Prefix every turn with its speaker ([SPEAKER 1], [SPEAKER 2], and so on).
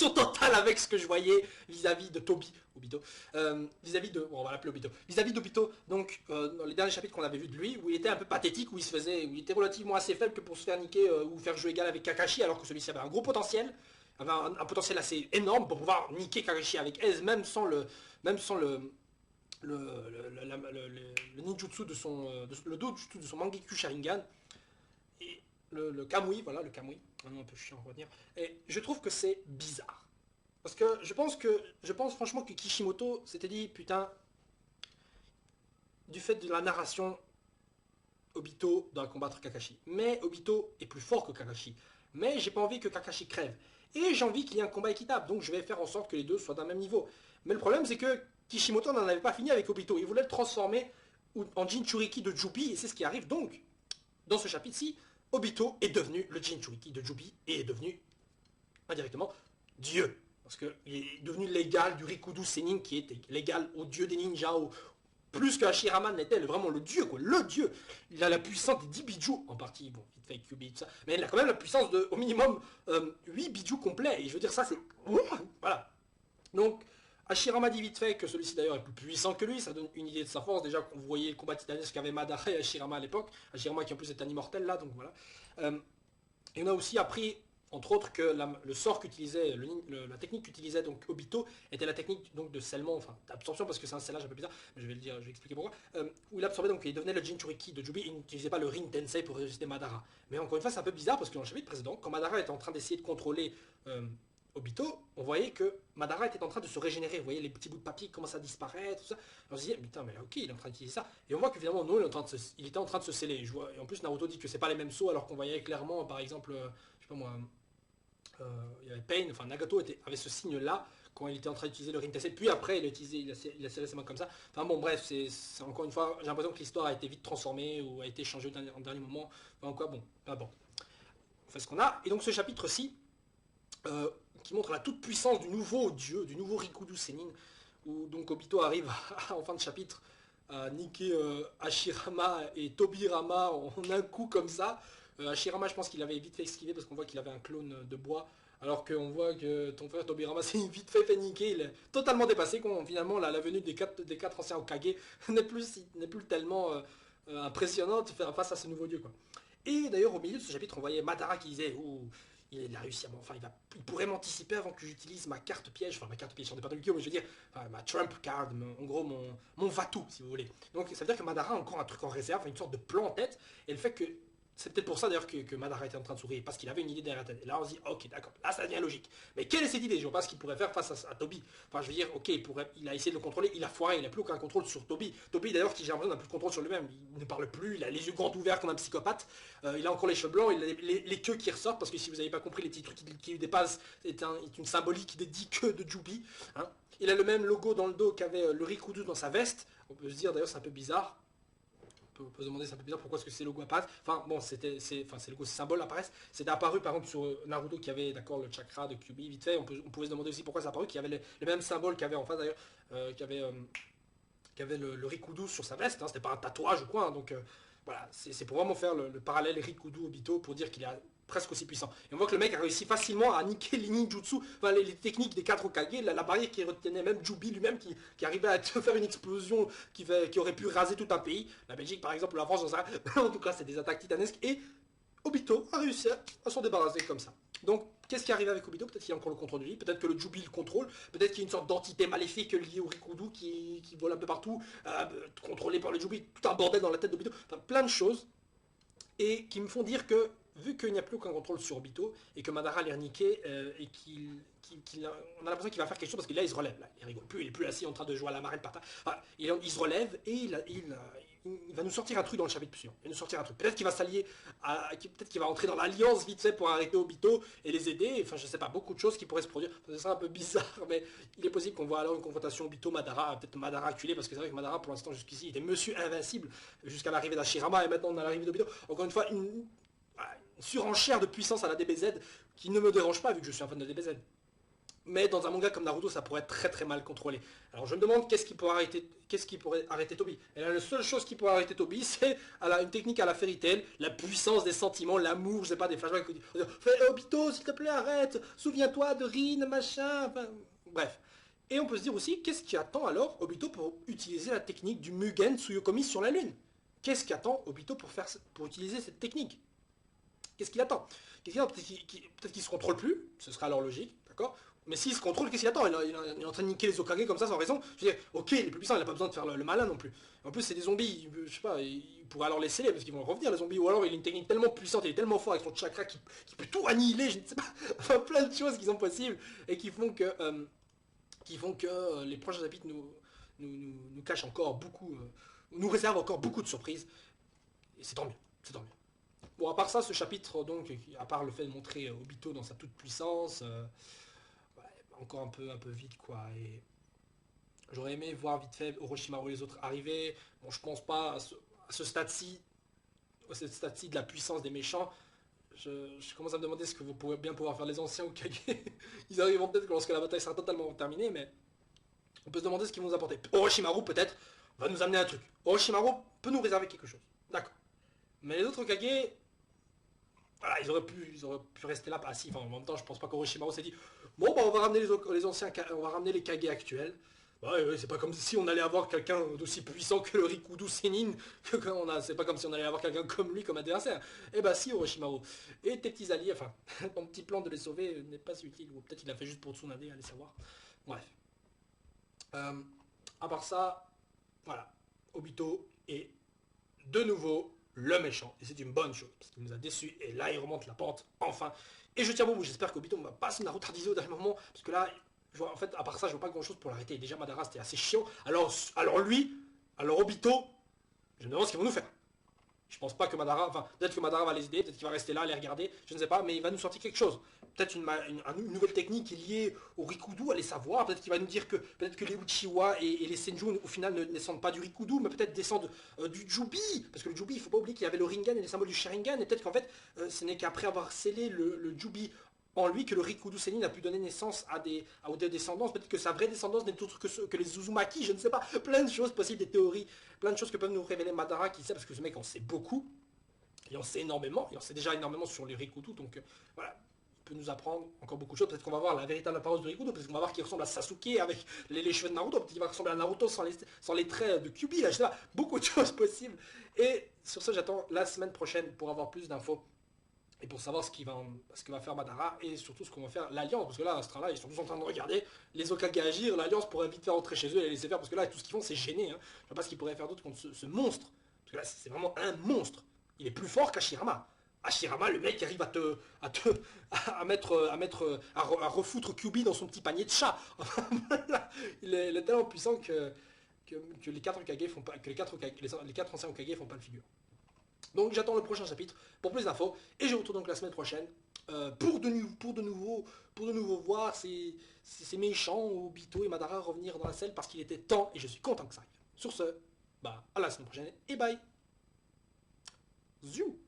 [SPEAKER 1] contradiction totale avec ce que je voyais vis-à-vis de Obito, vis-à-vis de, bon, on va l'appeler Obito, vis-à-vis d'Obito, donc dans les derniers chapitres qu'on avait vu de lui, où il était un peu pathétique, où il était relativement assez faible que pour se faire niquer ou faire jeu égal avec Kakashi, alors que celui-ci avait un gros potentiel, avait un potentiel assez énorme pour pouvoir niquer Kakashi avec aise, même sans le ninjutsu de son, le dojutsu de son Mangekyou Sharingan, et le Kamui, voilà, le Kamui, un nom un peu chiant à retenir, et je trouve que c'est bizarre. Parce que je pense franchement que Kishimoto s'était dit, putain, du fait de la narration, Obito doit combattre Kakashi. Mais Obito est plus fort que Kakashi. Mais j'ai pas envie que Kakashi crève. Et j'ai envie qu'il y ait un combat équitable, donc je vais faire en sorte que les deux soient d'un même niveau. Mais le problème c'est que Kishimoto n'en avait pas fini avec Obito. Il voulait le transformer en Jinchuriki de Jubi, et c'est ce qui arrive donc. Dans ce chapitre-ci, Obito est devenu le Jinchuriki de Jubi, et est devenu, indirectement, Dieu. Parce qu'il est devenu l'égal du Rikudu Senin, qui était l'égal au dieu des ninjas, plus que Hashirama n'était vraiment le dieu, quoi, le dieu. Il a la puissance des 10 bijou, en partie, bon, vite fait Kyubi, tout ça, mais il a quand même la puissance de, au minimum, 8 bijou complets, et je veux dire, ça c'est... Voilà. Donc, Hashirama dit vite fait que celui-ci d'ailleurs est plus puissant que lui, ça donne une idée de sa force, déjà qu'on voyait le combat titanesque qu'avait Madara et Hashirama à l'époque, Hashirama qui en plus est un immortel là, donc voilà. Et on a aussi appris, entre autres, que le sort qu'utilisait, la technique qu'utilisait donc Obito était la technique donc de scellement, enfin d'absorption, parce que c'est un scellage un peu bizarre, mais je vais le dire, je vais expliquer pourquoi, où il absorbait, donc il devenait le Jinchuriki de Jubi, il n'utilisait pas le Rin Tensei pour résister Madara. Mais encore une fois, c'est un peu bizarre, parce que dans le chapitre précédent, quand Madara était en train d'essayer de contrôler Obito, on voyait que Madara était en train de se régénérer, vous voyez les petits bouts de papier qui commencent à disparaître, tout ça. Alors on se disait, putain, mais ok, il est en train d'utiliser ça. Et on voit que finalement, non, il était en train de se sceller. Et en plus, Naruto dit que c'est pas les mêmes sauts, alors qu'on voyait clairement, par exemple, je sais pas moi, il y avait Pain, enfin Nagato avait ce signe-là quand il était en train d'utiliser le Rin-Tensei, puis après il a serré ses mains comme ça. Enfin bon, bref, c'est encore une fois, j'ai l'impression que l'histoire a été vite transformée ou a été changée en dernier moment. Enfin quoi, bon, bon. On fait ce qu'on a. Et donc ce chapitre-ci, qui montre la toute-puissance du nouveau dieu, du nouveau Rikudu Senin, où donc Obito arrive en fin de chapitre à niquer Hashirama et Tobirama en un coup comme ça. Hashirama, je pense qu'il avait vite fait esquiver parce qu'on voit qu'il avait un clone de bois, alors qu'on voit que ton frère Tobirama s'est vite fait niquer, il est totalement dépassé, quand finalement la venue des quatre anciens Hokage n'est plus tellement impressionnante face à ce nouveau dieu, quoi. Et d'ailleurs au milieu de ce chapitre on voyait Madara qui disait il a réussi à enfin il pourrait m'anticiper avant que j'utilise ma carte piège, enfin ma carte piège, j'en ai pas de Yu-Gi-Oh, mais je veux dire ma trump card, en gros mon Vatou si vous voulez. Donc ça veut dire que Madara a encore un truc en réserve, une sorte de plan en tête, et le fait que c'est peut-être pour ça d'ailleurs que Madara était en train de sourire, parce qu'il avait une idée derrière la tête. Et là on se dit, ok d'accord, là ça devient logique. Mais quelle est cette idée? Je vois pas ce qu'il pourrait faire face à Toby. Enfin je veux dire, ok, il a essayé de le contrôler, il a foiré, il n'a plus aucun contrôle sur Toby. Toby d'ailleurs qui j'ai l'impression n'a plus de contrôle sur lui-même, il ne parle plus, il a les yeux grands ouverts comme un psychopathe, il a encore les cheveux blancs, il a les queues qui ressortent, parce que si vous n'avez pas compris, les petits trucs qui lui dépassent, est une symbolique qui dédie que de Jubi. Hein. Il a le même logo dans le dos qu'avait le Rikudu dans sa veste, on peut se dire d'ailleurs c'est un peu bizarre. On peut se demander, c'est un peu bizarre, pourquoi est-ce que ces logos apparaissent. Enfin bon, ces logos, ces symboles apparaissent. C'était apparu par exemple sur Naruto qui avait d'accord le chakra de Kyuubi vite fait. On pouvait se demander aussi pourquoi ça apparu, qu'il y avait les mêmes symboles qu'il y avait en face d'ailleurs, qui avait le Rikudu sur sa veste. Hein, c'était pas un tatouage ou quoi. Hein, donc voilà, c'est pour vraiment faire le parallèle Rikudu Obito pour dire qu'il est presque aussi puissant. Et on voit que le mec a réussi facilement à niquer les ninjutsu, enfin les techniques des 4 Hokage, la barrière qui retenait même Jubi lui-même, qui arrivait à faire une explosion qui aurait pu raser tout un pays. La Belgique par exemple, la France, j'en sais rien. En tout cas, c'est des attaques titanesques. Et Obito a réussi à s'en débarrasser comme ça. Donc, qu'est-ce qui arrive avec Obito? Peut-être qu'il a encore le contrôle de lui, peut-être que le Jubi le contrôle, peut-être qu'il y a une sorte d'entité maléfique liée au Rikudu qui vole un peu partout, contrôlée par le Jubi, tout un bordel dans la tête d'Obito. Enfin, plein de choses. Et qui me font dire que, vu qu'il n'y a plus aucun contrôle sur Obito, et que Madara l'a niqué, et on a l'impression qu'il va faire quelque chose, parce que là il se relève, là, il rigole plus, il est plus assis en train de jouer à la marelle par terre. Enfin, il se relève, et il va nous sortir un truc dans le chapitre suivant. Il va nous sortir un truc. Peut-être qu'il va s'allier, peut-être qu'il va entrer dans l'alliance vite fait pour arrêter Obito et les aider, enfin je sais pas, beaucoup de choses qui pourraient se produire. Ce serait un peu bizarre, mais il est possible qu'on voit alors une confrontation Obito-Madara, peut-être Madara acculé, parce que c'est vrai que Madara pour l'instant jusqu'ici il était monsieur invincible, jusqu'à l'arrivée d'Hashirama, et maintenant on a l'arrivée d'Obito. Encore une fois, une surenchère de puissance à la DBZ qui ne me dérange pas vu que je suis un fan de DBZ. Mais dans un manga comme Naruto, ça pourrait être très très mal contrôlé. Alors je me demande qu'est-ce qui pourrait arrêter Toby. Et là, la seule chose qui pourrait arrêter Toby, c'est une technique à la Fairy Tail, la puissance des sentiments, l'amour, je sais pas, des flashbacks. Fais Obito, s'il te plaît, arrête, souviens-toi de Rin, machin. Enfin, bref. Et on peut se dire aussi, qu'est-ce qui attend alors Obito pour utiliser la technique du Mugen Tsuyokomi sur la Lune? Qu'est-ce qui attend Obito pour utiliser cette technique? Qu'est-ce qu'il attend? Peut-être qu'il se contrôle plus, ce sera alors logique, d'accord? Mais s'il se contrôle, qu'est-ce qu'il attend? Il est en train de niquer les Hokage comme ça sans raison. Je veux dire, ok, il est plus puissant, il n'a pas besoin de faire le malin non plus. En plus, c'est des zombies, je sais pas, il pourrait alors les sceller parce qu'ils vont revenir les zombies. Ou alors il a une technique tellement puissante, il est tellement fort avec son chakra qui peut tout annihiler, je ne sais pas. Enfin, plein de choses qui sont possibles et qui font que les prochains chapitres nous cachent encore beaucoup, nous réservent encore beaucoup de surprises. Et c'est tant mieux, c'est tant mieux. Bon, à part ça, ce chapitre, donc, à part le fait de montrer Obito dans sa toute puissance, ouais, encore un peu vite, quoi. Et j'aurais aimé voir vite fait Orochimaru et les autres arriver. Bon, je pense pas à ce stade-ci, de la puissance des méchants. Je commence à me demander ce que vous pourrez bien pouvoir faire les anciens Okage. Ils arriveront peut-être lorsque la bataille sera totalement terminée, mais on peut se demander ce qu'ils vont nous apporter. Orochimaru, peut-être, va nous amener un truc. Orochimaru peut nous réserver quelque chose. D'accord. Mais les autres Okage, voilà, ils auraient pu rester là. Bah si, enfin, en même temps, je pense pas qu'Orochimaru s'est dit bon, bah on va ramener les anciens, on va ramener les Kage actuels. Bah, ouais, c'est pas comme si on allait avoir quelqu'un d'aussi puissant que le Rikudo Senin. C'est pas comme si on allait avoir quelqu'un comme lui comme adversaire. Eh bah si, Orochimaru. Et tes petits alliés, enfin, ton petit plan de les sauver n'est pas si utile. Ou peut-être il l'a fait juste pour Tsunade, allez savoir. Bref. Euh, à part ça, voilà. Obito est de nouveau le méchant. Et c'est une bonne chose, parce qu'il nous a déçus. Et là, il remonte la pente, enfin. Et je tiens bon bout, j'espère qu'Obito ne va pas se Naruto au dernier moment, parce que là, en fait, à part ça, je vois pas grand chose pour l'arrêter. Déjà, Madara, c'était assez chiant. Alors lui, alors Obito, je me demande ce qu'ils vont nous faire. Je pense pas que Madara, enfin, peut-être que Madara va les aider, peut-être qu'il va rester là, les regarder, je ne sais pas, mais il va nous sortir quelque chose. Peut-être une nouvelle technique liée au Rikudo, allez savoir. Peut-être qu'il va nous dire que peut-être que les Uchiwa et les Senjun au final ne descendent pas du Rikudo, mais peut-être descendent du Jubi. Parce que le Jubi, il faut pas oublier qu'il y avait le Rinnegan et les symboles du Sharingan, et peut-être qu'en fait, ce n'est qu'après avoir scellé le Jubi en lui que le Rikudo Senin a pu donner naissance à des descendances. Peut-être que sa vraie descendance n'est autre que les Uzumaki, je ne sais pas. Plein de choses possibles, des théories, plein de choses que peuvent nous révéler Madara, qui sait, parce que ce mec en sait beaucoup. Il en sait énormément, il en sait déjà énormément sur les Rikudo, donc voilà, il peut nous apprendre encore beaucoup de choses. Peut-être qu'on va voir la véritable apparence de Rikudo, peut-être qu'on va voir qu'il ressemble à Sasuke avec les cheveux de Naruto, peut-être qu'il va ressembler à Naruto sans les traits de Kyuubi, là, je sais pas, beaucoup de choses possibles. Et sur ça, j'attends la semaine prochaine pour avoir plus d'infos et pour savoir ce que va faire Madara et surtout ce qu'on va faire l'Alliance, parce que là, à ce train-là, ils sont tous en train de regarder les Okage agir, l'Alliance pourrait vite faire rentrer chez eux et les laisser faire, parce que là, tout ce qu'ils font, c'est gêner. Hein. Je sais pas ce qu'ils pourraient faire d'autre contre ce monstre, parce que là, c'est vraiment un monstre. Il est plus fort qu'Hashirama. Hashirama, le mec arrive à refoutre Kyuubi dans son petit panier de chat. il est tellement puissant que les 4 Okage font pas, que les quatre anciens Okage font pas le figure. Donc j'attends le prochain chapitre pour plus d'infos et je retourne donc la semaine prochaine pour de nouveau voir ces méchants Obito et Madara revenir dans la selle parce qu'il était temps et je suis content que ça arrive. Sur ce, bah à la semaine prochaine et bye. Zou.